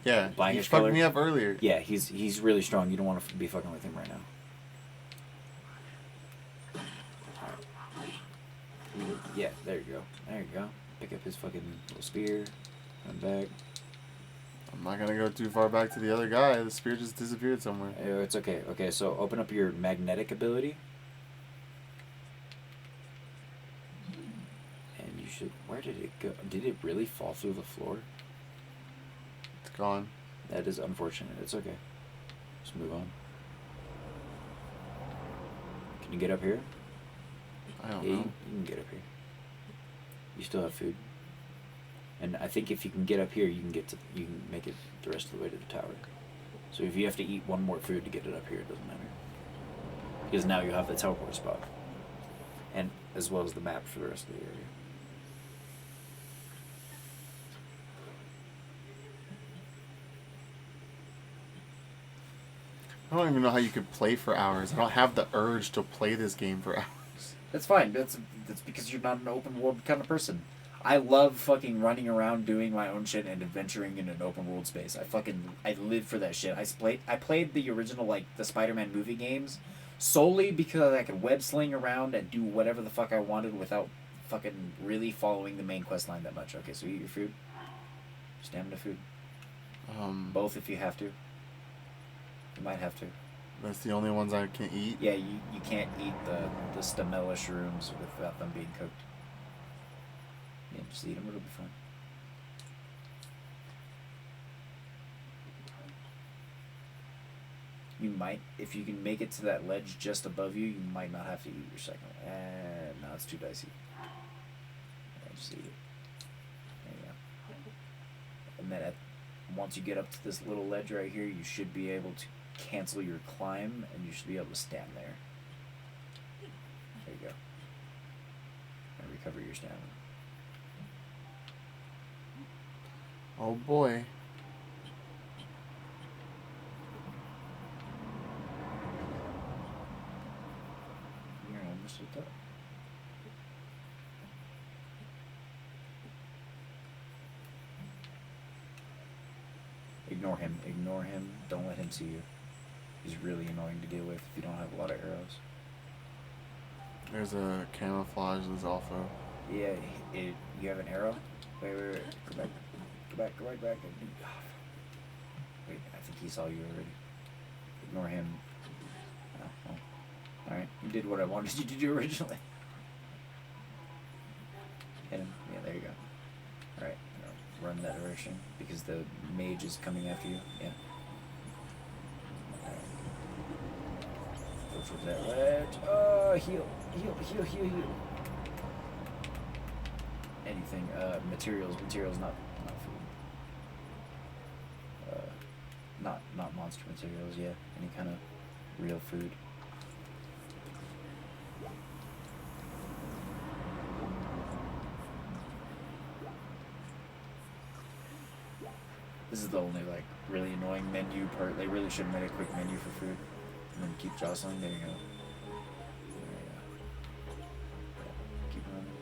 Yeah, buying he his fucked color. me up earlier. Yeah, he's really strong. You don't want to be fucking with him right now. Yeah, there you go. There you go. Pick up his fucking little spear. Come back. I'm not gonna go too far back to the other guy. The spear just disappeared somewhere. Oh, it's okay. Okay, so open up your magnetic ability. And you should... Where did it go? Did it really fall through the floor? It's gone. That is unfortunate. It's okay. Just move on. Can you get up here? I don't Yeah, know. you can get up here. You still have food. And I think if you can get up here, you can make it the rest of the way to the tower. So if you have to eat one more food to get it up here, it doesn't matter. Because now you have the teleport spot. And as well as the map for the rest of the area. I don't even know how you could play for hours. I don't have the urge to play this game for hours. That's fine. That's because you're not an open world kind of person. I love fucking running around doing my own shit and adventuring in an open world space. I live for that shit. I played the original, like, the Spider-Man movie games solely because I could web sling around and do whatever the fuck I wanted without fucking really following the main quest line that much. Okay, so eat your food. Stamina food. Both if you have to. You might have to. That's the only ones I can eat? Yeah, you can't eat the stamella shrooms without them being cooked. Yeah, just eat them, it'll be fine. You might, if you can make it to that ledge just above you, you might not have to eat your second one. No, it's too dicey. Yeah, just eat it. There you go. And then once you get up to this little ledge right here, you should be able to cancel your climb, and you should be able to stand there. There you go. And recover your stamina. Oh boy. You're almost at that. Ignore him. Ignore him. Don't let him see you. He's really annoying to deal with if you don't have a lot of arrows. There's a camouflage also. Yeah, you have an arrow? Wait. Go back. Go back. Wait, I think he saw you already. Ignore him. Oh. Alright, you did what I wanted you to do originally. Hit him. Yeah, there you go. Alright, run that direction because the mage is coming after you. Yeah. Alright. Go for that ledge. Oh, heal. Anything. Materials, not food. Not monster materials, yeah. Any kind of real food. This is the only, like, really annoying menu part. They really should have made a quick menu for food. And then keep jostling. There you go. Keep running.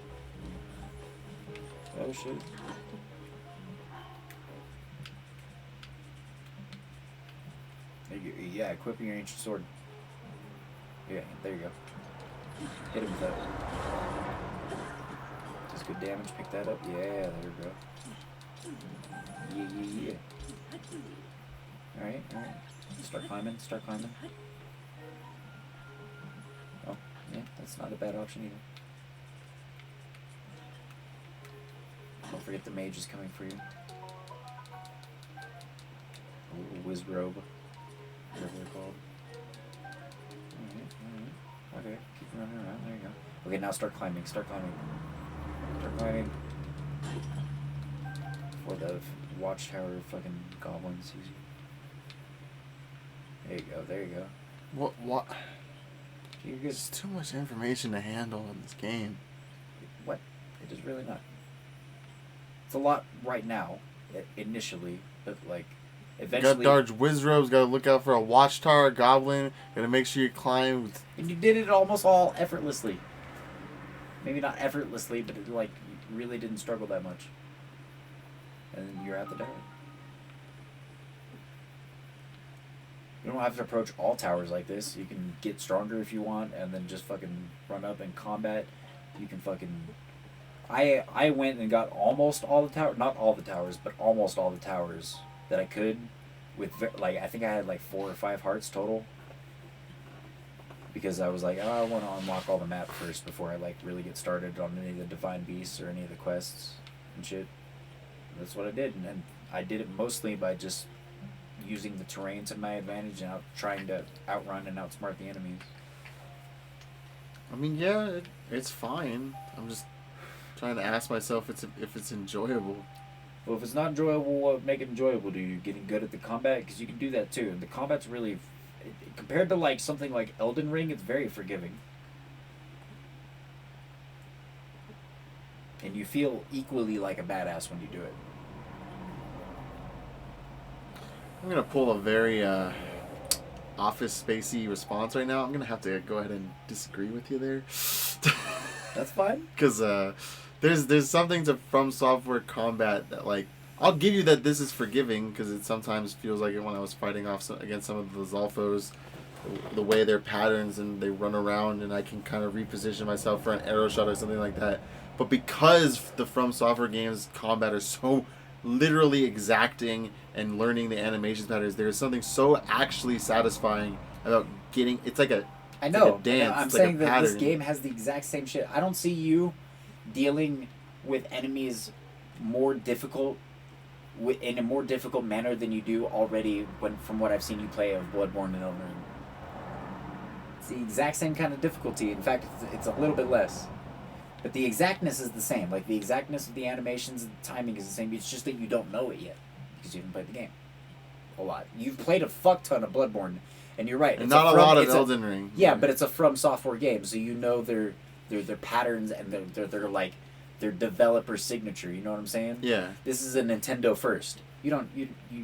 Oh, shit. Yeah, equipping your ancient sword. Yeah, there you go. Hit him with that. Does good damage. Pick that up. Yeah, there we go. Yeah. Alright. Start climbing. Oh, yeah, that's not a bad option either. Don't forget the mage is coming for you. Ooh, whiz robe. Whatever they're called. Alright. Okay, keep running around. There you go. Okay, now start climbing. Before the watchtower fucking goblin sees you. There you go. What? You're good. There's too much information to handle in this game. What? It is really not. It's a lot right now, initially, but like, eventually. Got Darge Wizrobes, gotta look out for a watchtower goblin, gotta make sure you climb. And you did it almost all effortlessly. Maybe not effortlessly, but it, like, you really didn't struggle that much. And you're at the tower. You don't have to approach all towers like this. You can get stronger if you want, and then just fucking run up and combat. You can fucking... I went and got almost all the towers, not all the towers, but almost all the towers that I could with, like, I think I had like 4 or 5 hearts total. Because I was like, oh, I want to unlock all the map first before I, like, really get started on any of the Divine Beasts or any of the quests and shit. And that's what I did, and I did it mostly by just using the terrain to my advantage and trying to outrun and outsmart the enemies. I mean, yeah, it's fine. I'm just trying to ask myself if it's enjoyable. Well, if it's not enjoyable, what make it enjoyable to you? Getting good at the combat? Because you can do that too. And the combat's really, compared to like something like Elden Ring, it's very forgiving. And you feel equally like a badass when you do it. I'm going to pull a very Office Spacey response right now. I'm going to have to go ahead and disagree with you there. That's fine. Because there's something to From Software combat that, like, I'll give you that this is forgiving, because it sometimes feels like it when I was fighting off against some of the Zolfos, the way their patterns and they run around and I can kind of reposition myself for an arrow shot or something like that. But because the From Software games combat are so literally exacting and learning the animation patterns, there's something so actually satisfying about getting, it's like a, I know. like a dance. I'm it's saying like a that this pattern. game has the exact same shit. I don't see you dealing with enemies more difficult in a more difficult manner than you do already from what I've seen you play of Bloodborne and Elden Ring. It's the exact same kind of difficulty. In fact, it's a little bit less. But the exactness is the same. Like, the exactness of the animations and the timing is the same. It's just that you don't know it yet because you haven't played the game a lot. You've played a fuck ton of Bloodborne, and you're right. And not a lot of Elden Ring. Yeah, but it's a From Software game, so you know their patterns and their like their developer signature. You know what I'm saying? Yeah. This is a Nintendo first. You're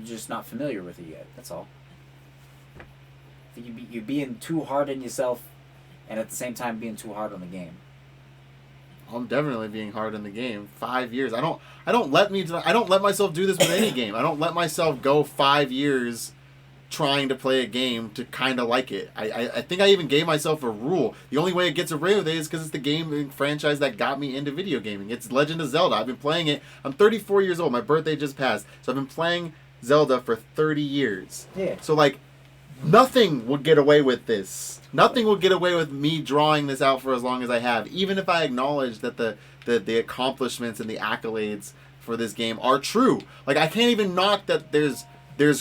just not familiar with it yet. That's all. You're being too hard on yourself, and at the same time being too hard on the game. I'm definitely being hard in the game. 5 years. I don't let myself do this with any game. I don't let myself go 5 years trying to play a game to kind of like it. I think I even gave myself a rule. The only way it gets away with it is because it's the game and franchise that got me into video gaming. It's Legend of Zelda. I've been playing it. I'm 34 years old. My birthday just passed. So I've been playing Zelda for 30 years. Yeah. So, like, nothing would get away with this. Nothing will get away with me drawing this out for as long as I have. Even if I acknowledge that the accomplishments and the accolades for this game are true. Like, I can't even knock that there's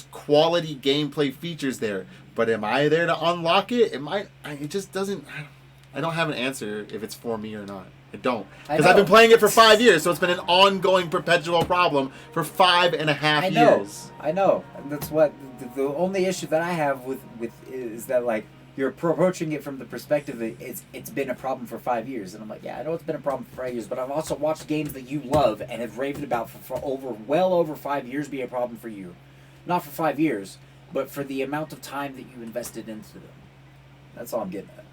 quality gameplay features there. But am I there to unlock it? It just doesn't... I don't have an answer if it's for me or not. I don't. Because I've been playing it for 5 years, so it's been an ongoing, perpetual problem for 5.5 years. I know. And that's what... The only issue that I have with is that, like, you're approaching it from the perspective that it's been a problem for 5 years. And I'm like, yeah, I know it's been a problem for 5 years, but I've also watched games that you love and have raved about for well over 5 years be a problem for you. Not for 5 years, but for the amount of time that you invested into them. That's all I'm getting at.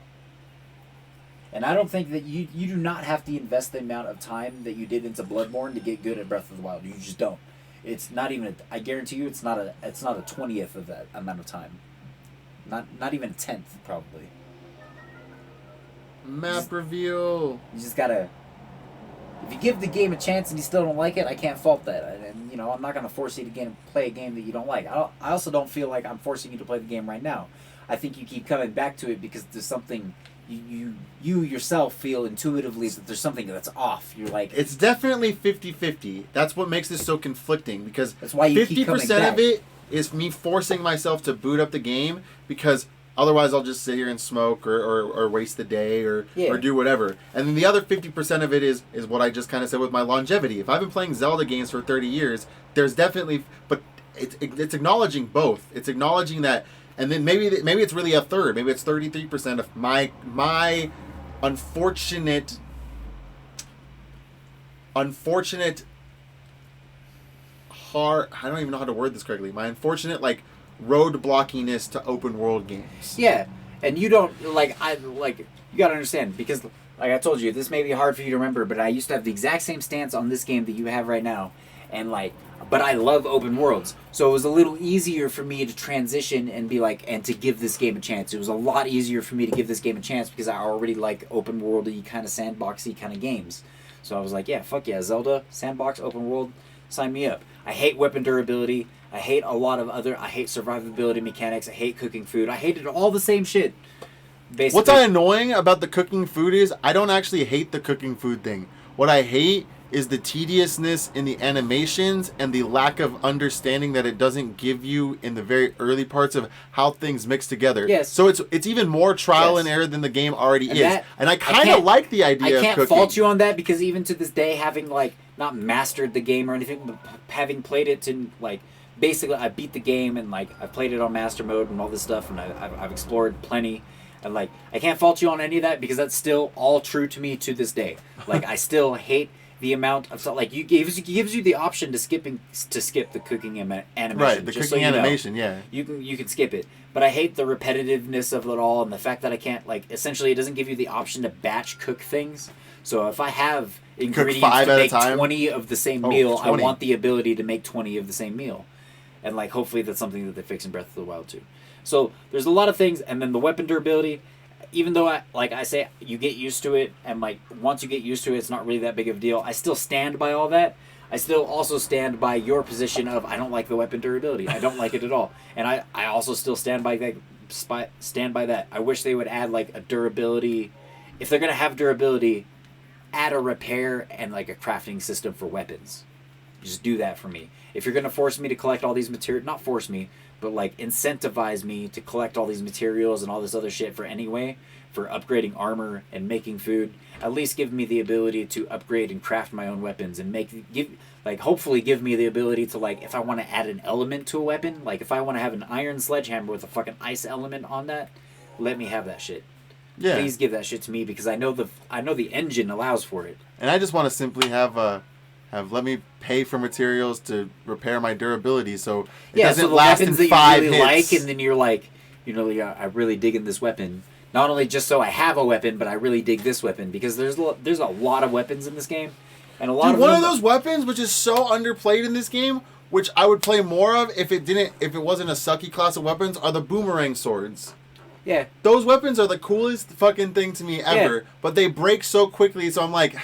And I don't think that you do not have to invest the amount of time that you did into Bloodborne to get good at Breath of the Wild. You just don't. It's not even. I guarantee you, it's not a 20th of that amount of time. Not even a 10th, probably. Map reveal. You just gotta. If you give the game a chance and you still don't like it, I can't fault that. And I'm not gonna force you to play a game that you don't like. I also don't feel like I'm forcing you to play the game right now. I think you keep coming back to it because there's something. You yourself feel intuitively that there's something that's off. You're like... It's definitely 50-50. That's what makes this so conflicting, because that's why you 50% of it is me forcing myself to boot up the game, because otherwise I'll just sit here and smoke or waste the day or do whatever. And then the other 50% of it is what I just kind of said with my longevity. If I've been playing Zelda games for 30 years, there's definitely... But it's acknowledging both. It's acknowledging that... And then maybe it's really a third. Maybe it's 33% of my unfortunate hard... I don't even know how to word this correctly. My unfortunate, like, road-blockiness to open world games. Yeah, and you don't... you gotta understand, because, like I told you, this may be hard for you to remember, but I used to have the exact same stance on this game that you have right now. and like, but I love open worlds, so it was a little easier for me to transition and be like, and to give this game a chance. It was a lot easier for me to give this game a chance because I already like open worldy kind of sandboxy kind of games. So I was like, yeah, fuck yeah, Zelda sandbox open world, sign me up. I hate weapon durability. I hate a lot of other. I hate survivability mechanics. I hate cooking food. I hated all the same shit. Basically. What's annoying about the cooking food is I don't actually hate the cooking food thing. What I hate is the tediousness in the animations and the lack of understanding that it doesn't give you in the very early parts of how things mix together. Yes. So it's even more trial and error than the game already is. And I kind of like the idea of cooking. I can't fault you on that because even to this day, having like not mastered the game or anything, but having played it to like basically I beat the game and like I played it on master mode and all this stuff and I've explored plenty. And like I can't fault you on any of that because that's still all true to me to this day. Like I still hate the amount of stuff. Like gives you the option to skip the cooking animation. Right, the cooking animation, yeah. You can skip it, but I hate the repetitiveness of it all and the fact that I can't like. Essentially, it doesn't give you the option to batch cook things. So if I have ingredients to make 20 of the same meal, 20. I want the ability to make 20 of the same meal, and like hopefully that's something that they fix in Breath of the Wild too. So there's a lot of things, and then the weapon durability. Even though I say you get used to it, and like once you get used to it, it's not really that big of a deal. I still stand by all that. I still also stand by your position of I don't like the weapon durability. I don't like it at all, and I also still stand by that. I wish they would add like a durability. If they're gonna have durability, add a repair and like a crafting system for weapons. Just do that for me. If you're gonna force me to collect all these materials, not force me, but like incentivize me to collect all these materials and all this other shit for upgrading armor and making food, at least give me the ability to upgrade and craft my own weapons and hopefully give me the ability to like if I want to add an element to a weapon, like if I want to have an iron sledgehammer with a fucking ice element on that, let me have that shit. Yeah. Please give that shit to me because I know the engine allows for it. And I just want to simply have let me pay for materials to repair my durability, so it doesn't last in 5 hits. That you really like, and then you're like, I really dig in this weapon. Not only just so I have a weapon, but I really dig this weapon because there's a lot of weapons in this game, and a lot of one of those weapons which is so underplayed in this game, which I would play more of if it wasn't a sucky class of weapons, are the boomerang swords. Yeah, those weapons are the coolest fucking thing to me ever, but they break so quickly, so I'm like.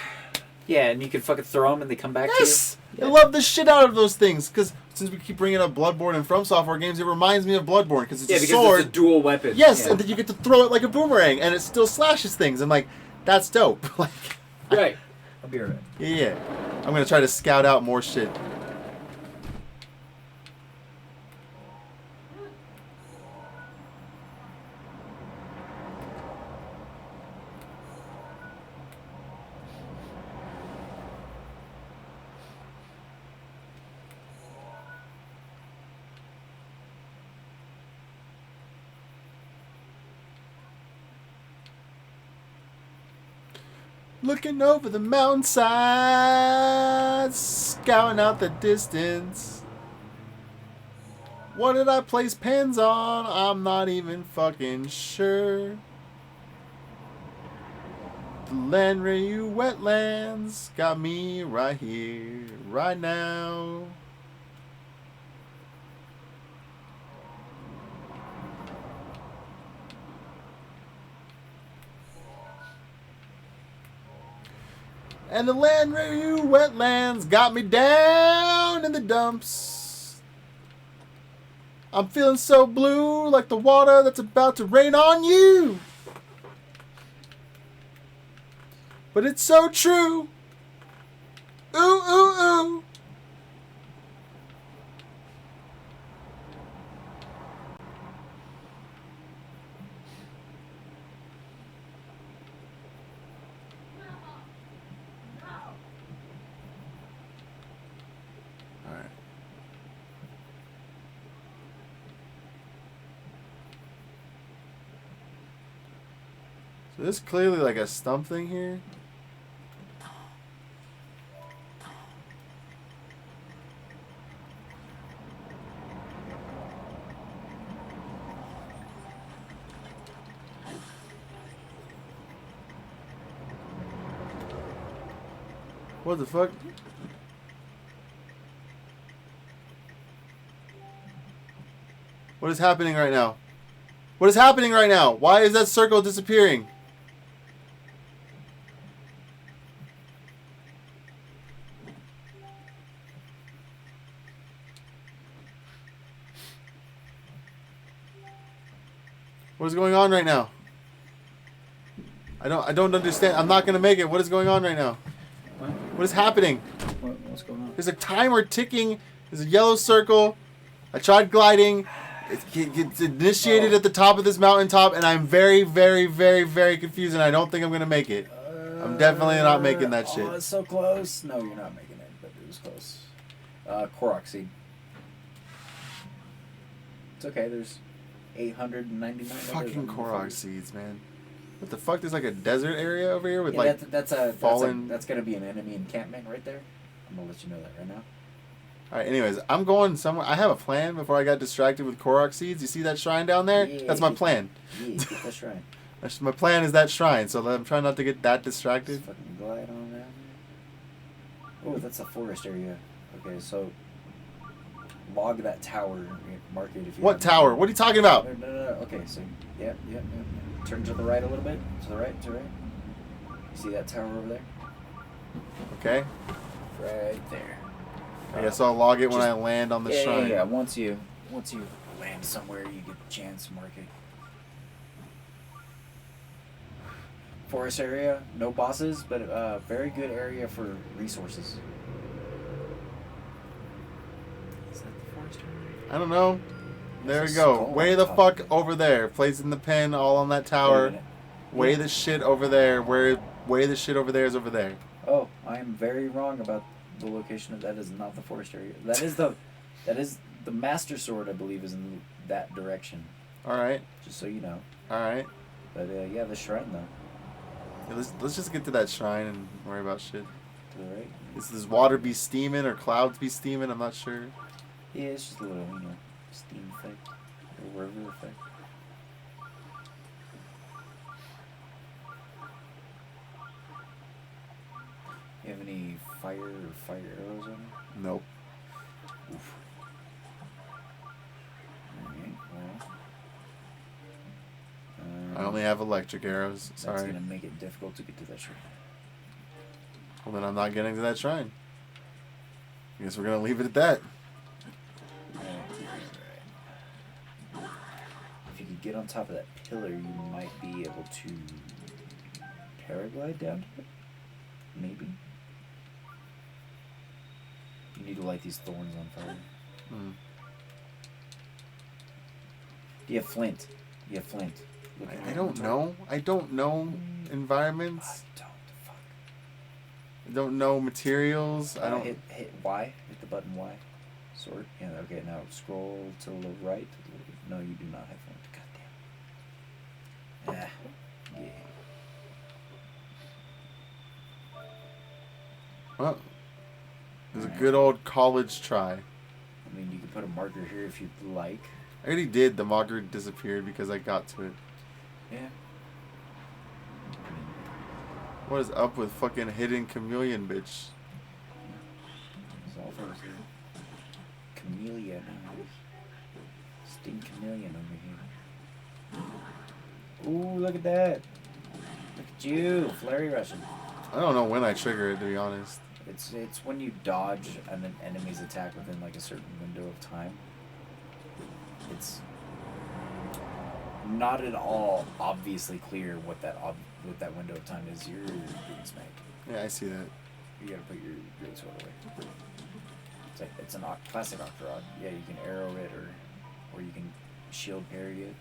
Yeah, and you can fucking throw them and they come back to you. Yeah. I love the shit out of those things because since we keep bringing up Bloodborne and From Software games, it reminds me of Bloodborne because it's a sword. It's a dual weapon. Yes, and then you get to throw it like a boomerang and it still slashes things. I'm like, that's dope. Right. I'll be right back. Yeah. I'm going to try to scout out more shit. Looking over the mountainside, scouting out the distance. What did I place pens on? I'm not even fucking sure. The Lanrayu wetlands got me right here, right now. And the Lanrayu wetlands got me down in the dumps. I'm feeling so blue like the water that's about to rain on you. But it's so true. Ooh, ooh, ooh. So this is clearly like a stump thing here. What the fuck? What is happening right now? What is happening right now? Why is that circle disappearing? What is going on right now? I don't understand. I'm not gonna make it. What is going on right now? What is happening? What's going on? There's a timer ticking. There's a yellow circle. I tried gliding. It's initiated at the top of this mountaintop, and I'm very, very, very, very confused, and I don't think I'm gonna make it. I'm definitely not making that shit. Oh, it's so close. No, you're not making it, but it was close. Korok seed. It's okay. There's 899. Fucking Korok seeds, man. What the fuck? There's like a desert area over here with that's gonna be an enemy encampment right there. I'm gonna let you know that right now. All right. Anyways, I'm going somewhere. I have a plan before I got distracted with Korok seeds. You see that shrine down there? Yeah, that's my plan. Yeah, get that shrine. My plan is that shrine, so I'm trying not to get that distracted. Just fucking glide on that. Oh, that's a forest area. Okay, so log that tower. Mark it if you. What tower? What are you talking about? No. Okay, so yep. Turn to the right a little bit. To the right. You see that tower over there? Okay. Right there. I guess I'll log it when I land on the shrine. Yeah. Once you land somewhere, you get the chance to mark it. Forest area, no bosses, but very good area for resources. Is that the forest area? I don't know. There we go. Way the fuck over there. Placing the pin all on that tower. Way the shit over there. Way the shit over there is over there. Oh, I am very wrong about the location of that. Is not the forest area. That is the Master Sword, I believe, is in that direction. All right. Just so you know. All right. But yeah, the shrine though. Yeah, let's just get to that shrine and worry about shit. To the right. Does water be steaming or clouds be steaming? I'm not sure. Yeah, it's just a little, steam effect or river effect. You have any fire arrows on it? Nope. Oof. Alright, well. I only have electric arrows. That's Sorry. gonna make it difficult to get to that shrine. Well, then I'm not getting to that shrine. I guess we're gonna leave it at that. If you could get on top of that pillar, you might be able to paraglide down to it. Maybe. You need to light these thorns on fire. Do you have flint? I don't know. I don't know environments. Fuck. I don't know materials. I don't. Hit Y. Hit the button Y. Sword. Yeah. Okay. Now scroll to the right. No, you do not have flint. God damn. Yeah. Well, it was a good old college try. I mean, you can put a marker here if you'd like. I already did. The marker disappeared because I got to it. Yeah. What is up with fucking hidden chameleon, bitch? It's all for chameleon. Sting chameleon over here. Ooh, look at that. Look at you, flurry rushing. I don't know when I trigger it, to be honest. It's when you dodge an enemy's attack within like a certain window of time. It's not at all obviously clear what that window of time is. You're getting smacked. Yeah, I see that. You gotta put your great sword away. It's an classic Octorok. Yeah, you can arrow it or you can shield parry it.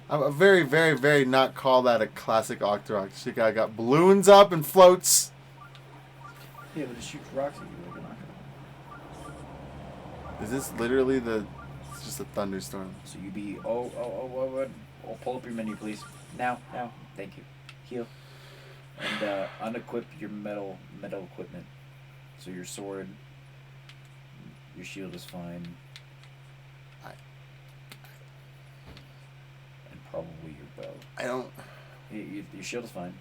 I'm a very, very, very not call that a classic Octorok. Shit, I got balloons up and floats. Yeah, but it shoots rocks at you like an Octorok. Is this literally it's just a thunderstorm? So you be oh, pull up your menu, please. Now, thank you. Heal. And unequip your metal equipment. So your sword, your shield is fine. And probably your bow. I don't. Your shield is fine.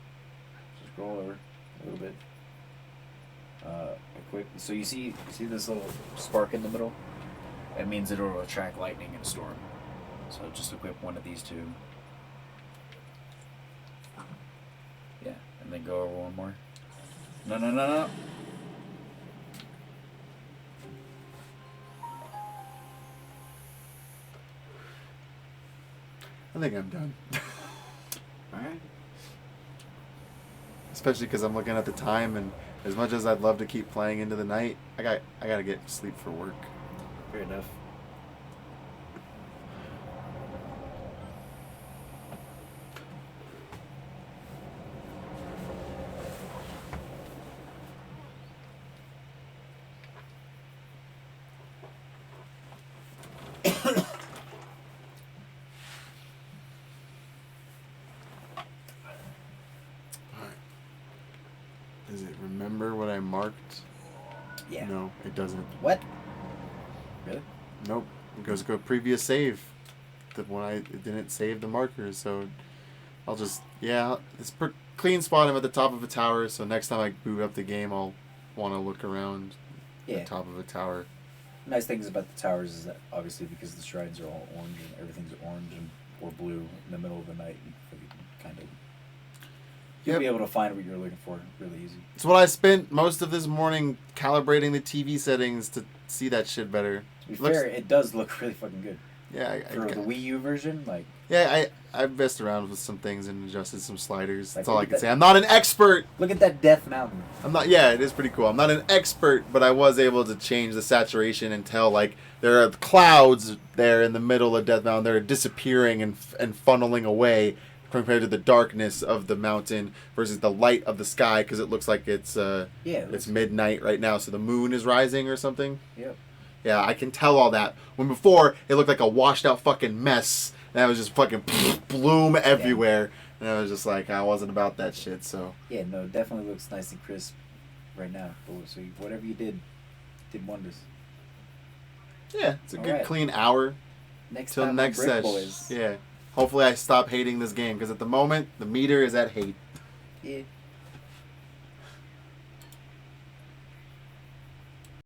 Just scroll over a little bit. Equip. So you see this little spark in the middle? That means it'll attract lightning in a storm. So just equip one of these two. Yeah, and then go over one more. No, no, no, no. I think I'm done. Alright. Especially because I'm looking at the time, and as much as I'd love to keep playing into the night, I gotta get sleep for work. Fair enough. Does it remember what I marked? Yeah. No, it doesn't. What? Really? Nope. It goes go previous save. It didn't save the markers, so I'll just it's clean spot. I'm at the top of a tower, so next time I boot up the game, I'll want to look around. Yeah. The top of a tower. Nice things about the towers is that obviously because the shrines are all orange and everything's orange or blue in the middle of the night, you can kind of you'll be able to find what you're looking for really easy. It's what I spent most of this morning calibrating the TV settings to see that shit better. To be fair, it does look really fucking good. Yeah, for the Wii U version, like. Yeah, I've messed around with some things and adjusted some sliders. Like, that's all I can say. I'm not an expert. Look at that Death Mountain. I'm not. Yeah, it is pretty cool. I'm not an expert, but I was able to change the saturation and tell like there are clouds there in the middle of Death Mountain. They're disappearing and funneling away compared to the darkness of the mountain versus the light of the sky because it looks like it's it's midnight right now, so the moon is rising or something. Yep. Yeah, I can tell all that. When before, it looked like a washed out fucking mess. And I was just fucking bloom everywhere. And I was just like, I wasn't about that shit, so. Yeah, no, it definitely looks nice and crisp right now. So whatever you did wonders. Yeah, it's a good clean hour. Till next session. Yeah. Hopefully I stop hating this game, because at the moment, the meter is at hate. Yeah.